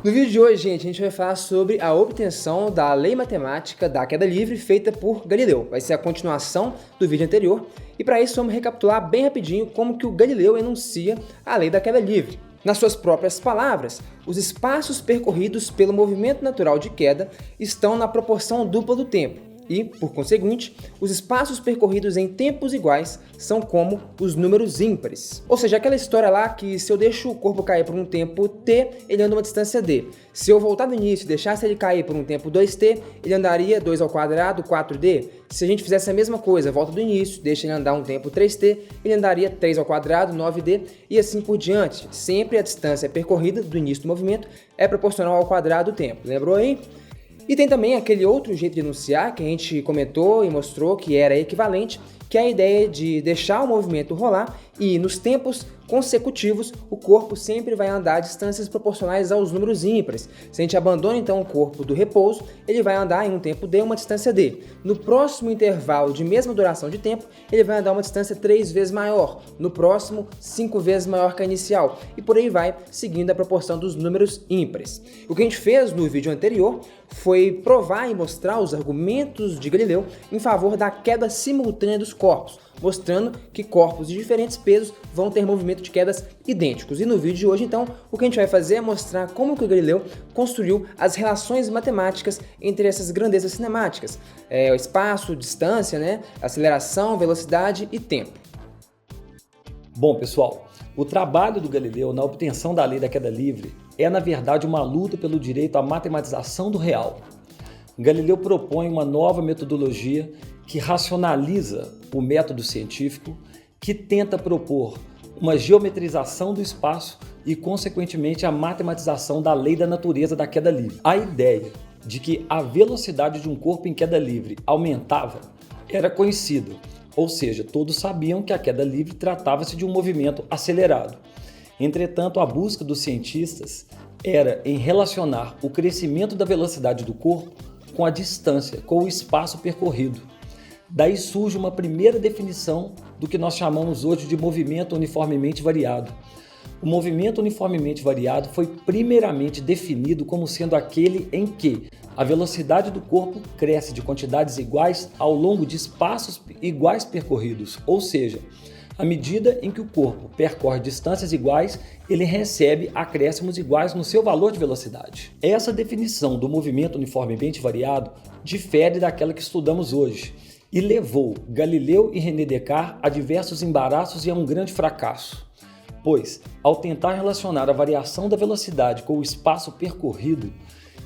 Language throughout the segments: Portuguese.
No vídeo de hoje, gente, a gente vai falar sobre a obtenção da lei matemática da queda livre feita por Galileu. Vai ser a continuação do vídeo anterior e para isso vamos recapitular bem rapidinho como que o Galileu enuncia a lei da queda livre. Nas suas próprias palavras, os espaços percorridos pelo movimento natural de queda estão na proporção dupla do tempo. E, por conseguinte, os espaços percorridos em tempos iguais são como os números ímpares. Ou seja, aquela história lá que se eu deixo o corpo cair por um tempo t, ele anda uma distância d. Se eu voltar do início e deixasse ele cair por um tempo 2t, ele andaria 2 ao quadrado, 4d. Se a gente fizesse a mesma coisa, volta do início, deixa ele andar um tempo 3t, ele andaria 3 ao quadrado, 9d, e assim por diante. Sempre a distância percorrida do início do movimento é proporcional ao quadrado do tempo. Lembrou aí? E tem também aquele outro jeito de enunciar que a gente comentou e mostrou que era equivalente, que é a ideia de deixar o movimento rolar e nos tempos consecutivos o corpo sempre vai andar a distâncias proporcionais aos números ímpares. Se a gente abandona então o corpo do repouso, ele vai andar em um tempo d uma distância d. No próximo intervalo de mesma duração de tempo, ele vai andar uma distância 3 vezes maior. No próximo, 5 vezes maior que a inicial. E por aí vai, seguindo a proporção dos números ímpares. O que a gente fez no vídeo anterior foi provar e mostrar os argumentos de Galileu em favor da queda simultânea dos corpos, mostrando que corpos de diferentes pesos vão ter movimento de quedas idênticos. E no vídeo de hoje, então, o que a gente vai fazer é mostrar como que o Galileu construiu as relações matemáticas entre essas grandezas cinemáticas, o espaço, distância, né, aceleração, velocidade e tempo. Bom, pessoal, o trabalho do Galileu na obtenção da lei da queda livre é, na verdade, uma luta pelo direito à matematização do real. Galileu propõe uma nova metodologia que racionaliza o método científico, que tenta propor uma geometrização do espaço e, consequentemente, a matematização da lei da natureza da queda livre. A ideia de que a velocidade de um corpo em queda livre aumentava era conhecida, ou seja, todos sabiam que a queda livre tratava-se de um movimento acelerado. Entretanto, a busca dos cientistas era em relacionar o crescimento da velocidade do corpo com a distância, com o espaço percorrido. Daí surge uma primeira definição do que nós chamamos hoje de movimento uniformemente variado. O movimento uniformemente variado foi primeiramente definido como sendo aquele em que a velocidade do corpo cresce de quantidades iguais ao longo de espaços iguais percorridos, ou seja, à medida em que o corpo percorre distâncias iguais, ele recebe acréscimos iguais no seu valor de velocidade. Essa definição do movimento uniformemente variado difere daquela que estudamos hoje e levou Galileu e René Descartes a diversos embaraços e a um grande fracasso, pois, ao tentar relacionar a variação da velocidade com o espaço percorrido,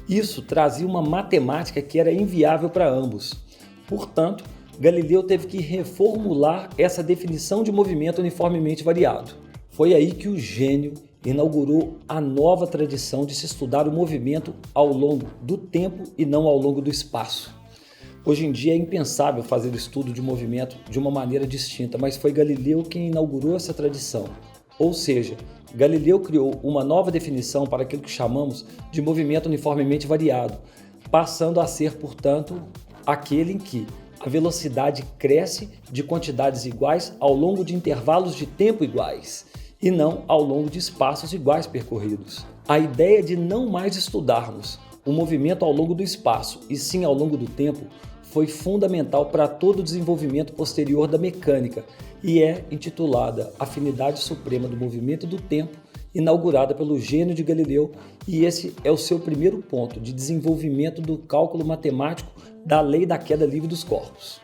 isso trazia uma matemática que era inviável para ambos. Portanto, Galileu teve que reformular essa definição de movimento uniformemente variado. Foi aí que o gênio inaugurou a nova tradição de se estudar o movimento ao longo do tempo e não ao longo do espaço. Hoje em dia é impensável fazer o estudo de movimento de uma maneira distinta, mas foi Galileu quem inaugurou essa tradição. Ou seja, Galileu criou uma nova definição para aquilo que chamamos de movimento uniformemente variado, passando a ser, portanto, aquele em que a velocidade cresce de quantidades iguais ao longo de intervalos de tempo iguais, e não ao longo de espaços iguais percorridos. A ideia de não mais estudarmos o movimento ao longo do espaço, e sim ao longo do tempo, foi fundamental para todo o desenvolvimento posterior da mecânica e é intitulada Afinidade Suprema do Movimento do Tempo, inaugurada pelo gênio de Galileu, e esse é o seu primeiro ponto de desenvolvimento do cálculo matemático da lei da queda livre dos corpos.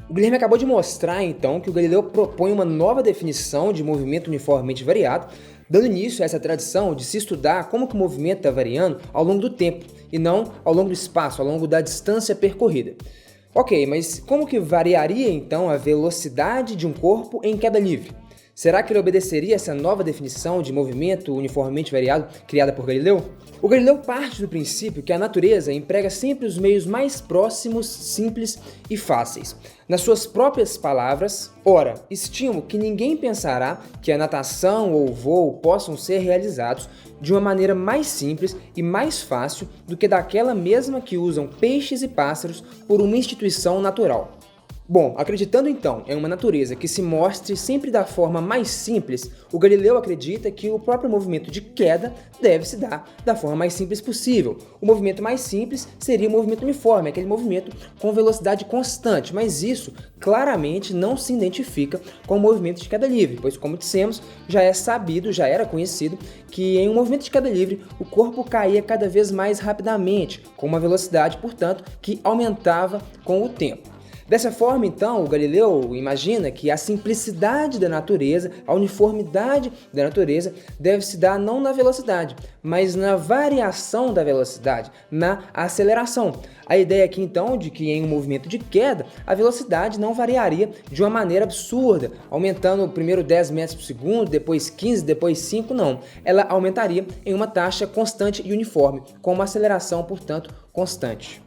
O Guilherme acabou de mostrar, então, que o Galileu propõe uma nova definição de movimento uniformemente variado, dando início a essa tradição de se estudar como que o movimento está variando ao longo do tempo, e não ao longo do espaço, ao longo da distância percorrida. Ok, mas como que variaria, então, a velocidade de um corpo em queda livre? Será que ele obedeceria essa nova definição de movimento uniformemente variado criada por Galileu? O Galileu parte do princípio que a natureza emprega sempre os meios mais próximos, simples e fáceis. Nas suas próprias palavras, ora, estimo que ninguém pensará que a natação ou o voo possam ser realizados de uma maneira mais simples e mais fácil do que daquela mesma que usam peixes e pássaros por uma instituição natural. Bom, acreditando então em uma natureza que se mostre sempre da forma mais simples, o Galileu acredita que o próprio movimento de queda deve se dar da forma mais simples possível. O movimento mais simples seria o movimento uniforme, aquele movimento com velocidade constante, mas isso claramente não se identifica com o movimento de queda livre, pois, como dissemos, já é sabido, já era conhecido, que em um movimento de queda livre o corpo caía cada vez mais rapidamente, com uma velocidade, portanto, que aumentava com o tempo. Dessa forma, então, o Galileu imagina que a simplicidade da natureza, a uniformidade da natureza, deve se dar não na velocidade, mas na variação da velocidade, na aceleração. A ideia aqui, então, de que em um movimento de queda, a velocidade não variaria de uma maneira absurda, aumentando primeiro 10 metros por segundo, depois 15, depois 5, não. Ela aumentaria em uma taxa constante e uniforme, com uma aceleração, portanto, constante.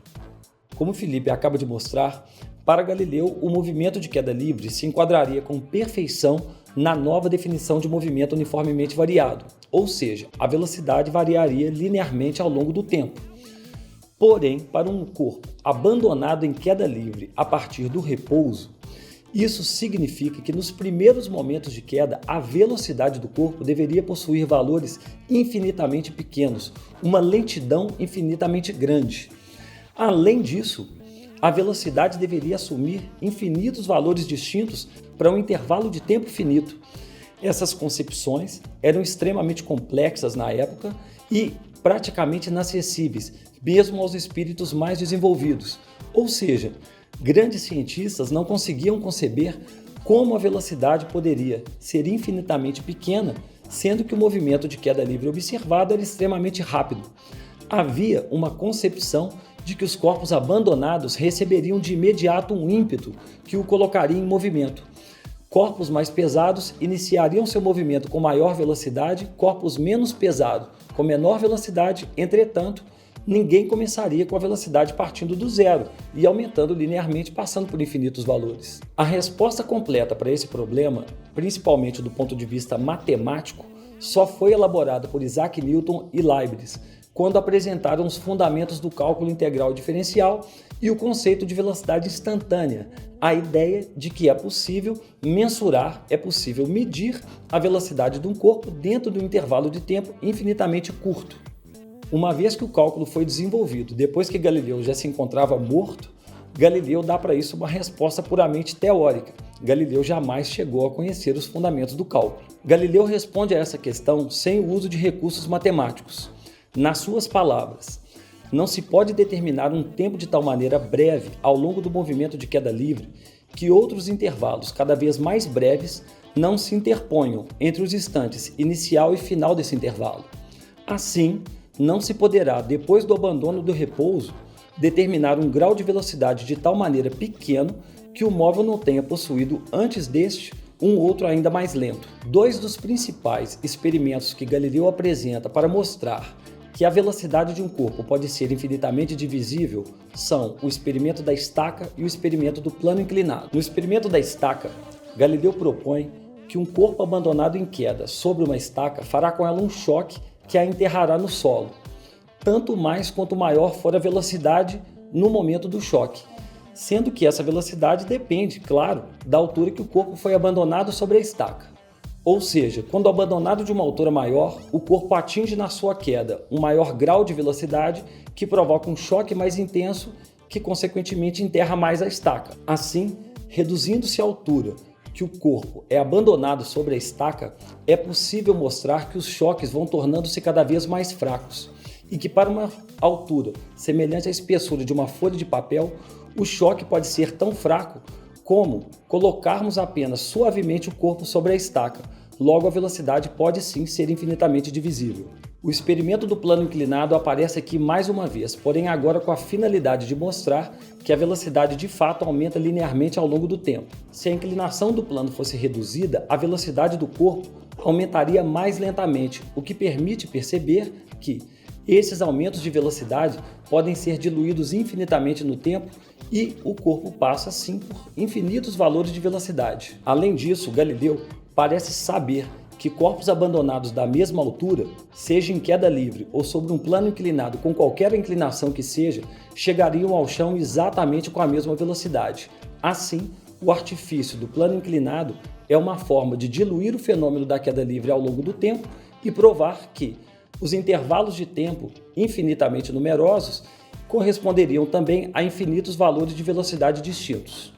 Como o Felipe acaba de mostrar, para Galileu, o movimento de queda livre se enquadraria com perfeição na nova definição de movimento uniformemente variado, ou seja, a velocidade variaria linearmente ao longo do tempo. Porém, para um corpo abandonado em queda livre a partir do repouso, isso significa que nos primeiros momentos de queda, a velocidade do corpo deveria possuir valores infinitamente pequenos, uma lentidão infinitamente grande. Além disso, a velocidade deveria assumir infinitos valores distintos para um intervalo de tempo finito. Essas concepções eram extremamente complexas na época e praticamente inacessíveis, mesmo aos espíritos mais desenvolvidos. Ou seja, grandes cientistas não conseguiam conceber como a velocidade poderia ser infinitamente pequena, sendo que o movimento de queda livre observado era extremamente rápido. Havia uma concepção de que os corpos abandonados receberiam de imediato um ímpeto que o colocaria em movimento. Corpos mais pesados iniciariam seu movimento com maior velocidade, corpos menos pesados com menor velocidade, entretanto, ninguém começaria com a velocidade partindo do zero e aumentando linearmente, passando por infinitos valores. A resposta completa para esse problema, principalmente do ponto de vista matemático, só foi elaborada por Isaac Newton e Leibniz, quando apresentaram os fundamentos do cálculo integral diferencial e o conceito de velocidade instantânea, a ideia de que é possível mensurar, é possível medir a velocidade de um corpo dentro de um intervalo de tempo infinitamente curto. Uma vez que o cálculo foi desenvolvido depois que Galileu já se encontrava morto, Galileu dá para isso uma resposta puramente teórica. Galileu jamais chegou a conhecer os fundamentos do cálculo. Galileu responde a essa questão sem o uso de recursos matemáticos. Nas suas palavras, não se pode determinar um tempo de tal maneira breve ao longo do movimento de queda livre que outros intervalos cada vez mais breves não se interponham entre os instantes inicial e final desse intervalo. Assim, não se poderá, depois do abandono do repouso, determinar um grau de velocidade de tal maneira pequeno que o móvel não tenha possuído antes deste um outro ainda mais lento. Dois dos principais experimentos que Galileu apresenta para mostrar que a velocidade de um corpo pode ser infinitamente divisível são o experimento da estaca e o experimento do plano inclinado. No experimento da estaca, Galileu propõe que um corpo abandonado em queda sobre uma estaca fará com ela um choque que a enterrará no solo, tanto mais quanto maior for a velocidade no momento do choque, sendo que essa velocidade depende, claro, da altura que o corpo foi abandonado sobre a estaca. Ou seja, quando abandonado de uma altura maior, o corpo atinge na sua queda um maior grau de velocidade que provoca um choque mais intenso que consequentemente enterra mais a estaca. Assim, reduzindo-se a altura que o corpo é abandonado sobre a estaca, é possível mostrar que os choques vão tornando-se cada vez mais fracos e que para uma altura semelhante à espessura de uma folha de papel, o choque pode ser tão fraco como colocarmos apenas suavemente o corpo sobre a estaca. Logo, a velocidade pode sim ser infinitamente divisível. O experimento do plano inclinado aparece aqui mais uma vez, porém agora com a finalidade de mostrar que a velocidade de fato aumenta linearmente ao longo do tempo. Se a inclinação do plano fosse reduzida, a velocidade do corpo aumentaria mais lentamente, o que permite perceber que esses aumentos de velocidade podem ser diluídos infinitamente no tempo e o corpo passa assim por infinitos valores de velocidade. Além disso, Galileu parece saber que corpos abandonados da mesma altura, seja em queda livre ou sobre um plano inclinado com qualquer inclinação que seja, chegariam ao chão exatamente com a mesma velocidade. Assim, o artifício do plano inclinado é uma forma de diluir o fenômeno da queda livre ao longo do tempo e provar que os intervalos de tempo infinitamente numerosos corresponderiam também a infinitos valores de velocidade distintos.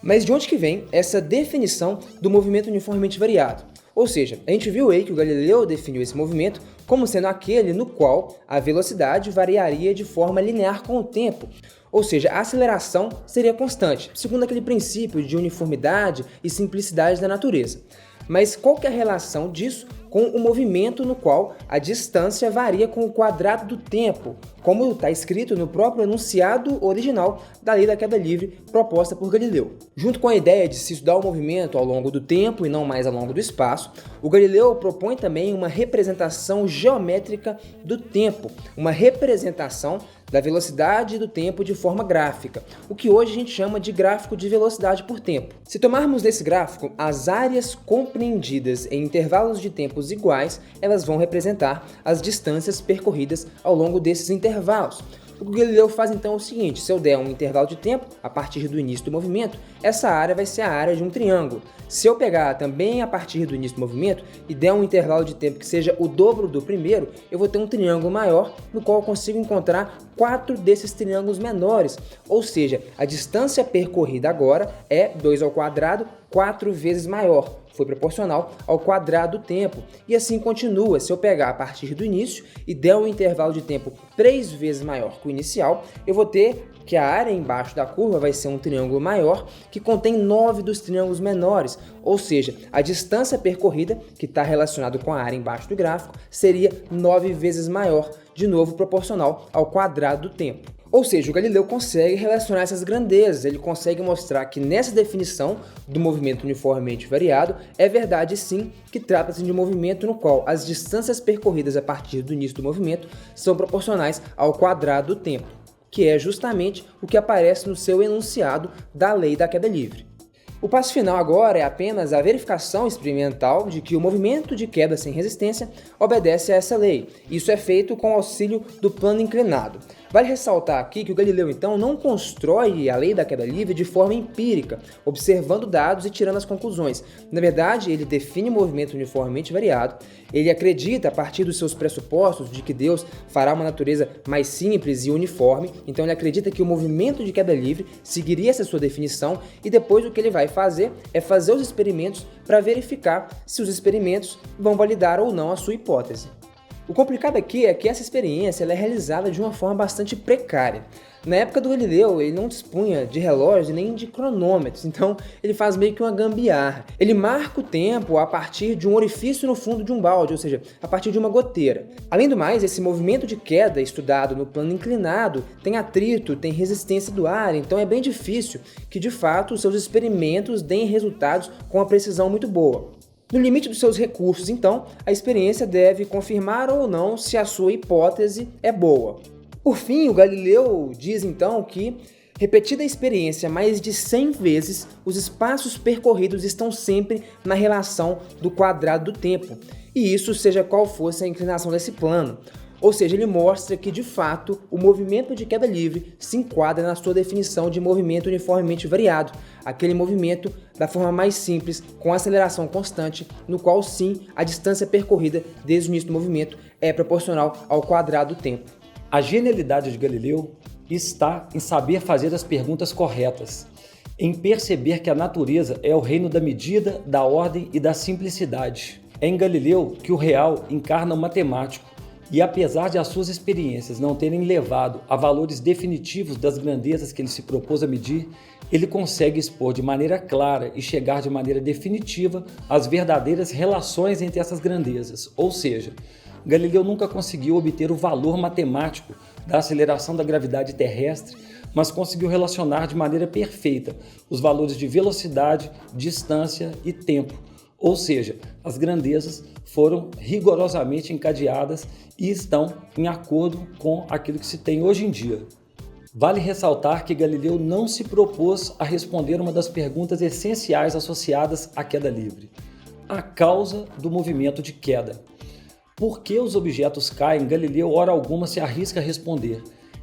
Mas de onde que vem essa definição do movimento uniformemente variado? Ou seja, a gente viu aí que o Galileu definiu esse movimento como sendo aquele no qual a velocidade variaria de forma linear com o tempo, ou seja, a aceleração seria constante, segundo aquele princípio de uniformidade e simplicidade da natureza. Mas qual que é a relação disso com o movimento no qual a distância varia com o quadrado do tempo, como está escrito no próprio enunciado original da lei da queda livre proposta por Galileu? Junto com a ideia de se estudar o movimento ao longo do tempo e não mais ao longo do espaço, o Galileu propõe também uma representação geométrica do tempo, uma representação da velocidade do tempo de forma gráfica, o que hoje a gente chama de gráfico de velocidade por tempo. Se tomarmos nesse gráfico as áreas compreendidas em intervalos de tempos iguais, elas vão representar as distâncias percorridas ao longo desses intervalos. O que o Galileu faz então é o seguinte: se eu der um intervalo de tempo a partir do início do movimento, essa área vai ser a área de um triângulo. Se eu pegar também a partir do início do movimento e der um intervalo de tempo que seja o dobro do primeiro, eu vou ter um triângulo maior, no qual eu consigo encontrar 4 desses triângulos menores, ou seja, a distância percorrida agora é 2 ao quadrado, 4 vezes maior. Foi proporcional ao quadrado do tempo. E assim continua. Se eu pegar a partir do início e der um intervalo de tempo 3 vezes maior que o inicial, eu vou ter que a área embaixo da curva vai ser um triângulo maior que contém 9 dos triângulos menores, ou seja, a distância percorrida, que está relacionado com a área embaixo do gráfico, seria 9 vezes maior, de novo proporcional ao quadrado do tempo. Ou seja, o Galileu consegue relacionar essas grandezas, ele consegue mostrar que nessa definição do movimento uniformemente variado, é verdade sim que trata-se de um movimento no qual as distâncias percorridas a partir do início do movimento são proporcionais ao quadrado do tempo, que é justamente o que aparece no seu enunciado da lei da queda livre. O passo final agora é apenas a verificação experimental de que o movimento de queda sem resistência obedece a essa lei. Isso é feito com o auxílio do plano inclinado. Vale ressaltar aqui que o Galileu, então, não constrói a lei da queda livre de forma empírica, observando dados e tirando as conclusões. Na verdade, ele define o movimento uniformemente variado, ele acredita, a partir dos seus pressupostos, de que Deus fará uma natureza mais simples e uniforme, então ele acredita que o movimento de queda livre seguiria essa sua definição, e depois o que ele vai fazer é fazer os experimentos para verificar se os experimentos vão validar ou não a sua hipótese. O complicado aqui é que essa experiência ela é realizada de uma forma bastante precária. Na época do Galileu, ele não dispunha de relógio nem de cronômetros, então ele faz meio que uma gambiarra. Ele marca o tempo a partir de um orifício no fundo de um balde, ou seja, a partir de uma goteira. Além do mais, esse movimento de queda estudado no plano inclinado tem atrito, tem resistência do ar, então é bem difícil que de fato os seus experimentos deem resultados com uma precisão muito boa. No limite dos seus recursos, então, a experiência deve confirmar ou não se a sua hipótese é boa. Por fim, o Galileu diz então que, repetida a experiência mais de 100 vezes, os espaços percorridos estão sempre na relação do quadrado do tempo, e isso seja qual fosse a inclinação desse plano. Ou seja, ele mostra que, de fato, o movimento de queda livre se enquadra na sua definição de movimento uniformemente variado, aquele movimento da forma mais simples, com aceleração constante, no qual, sim, a distância percorrida desde o início do movimento é proporcional ao quadrado do tempo. A genialidade de Galileu está em saber fazer as perguntas corretas, em perceber que a natureza é o reino da medida, da ordem e da simplicidade. É em Galileu que o real encarna o matemático, e apesar de as suas experiências não terem levado a valores definitivos das grandezas que ele se propôs a medir, ele consegue expor de maneira clara e chegar de maneira definitiva às verdadeiras relações entre essas grandezas. Ou seja, Galileu nunca conseguiu obter o valor matemático da aceleração da gravidade terrestre, mas conseguiu relacionar de maneira perfeita os valores de velocidade, distância e tempo. Ou seja, as grandezas foram rigorosamente encadeadas e estão em acordo com aquilo que se tem hoje em dia. Vale ressaltar que Galileu não se propôs a responder uma das perguntas essenciais associadas à queda livre: a causa do movimento de queda. Por que os objetos caem? Galileu, hora alguma, se arrisca a responder.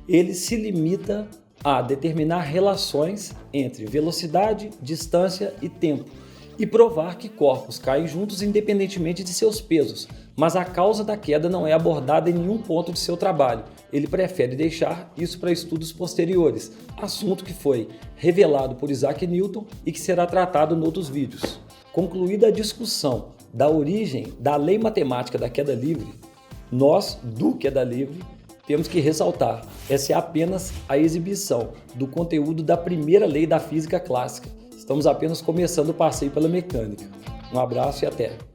Ele se limita a determinar relações entre velocidade, distância e tempo e provar que corpos caem juntos independentemente de seus pesos, mas a causa da queda não é abordada em nenhum ponto de seu trabalho. Ele prefere deixar isso para estudos posteriores, assunto que foi revelado por Isaac Newton e que será tratado em outros vídeos. Concluída a discussão da origem da lei matemática da queda livre, nós, do Queda Livre, temos que ressaltar, essa é apenas a exibição do conteúdo da primeira lei da física clássica. Estamos apenas começando o passeio pela mecânica. Um abraço e até!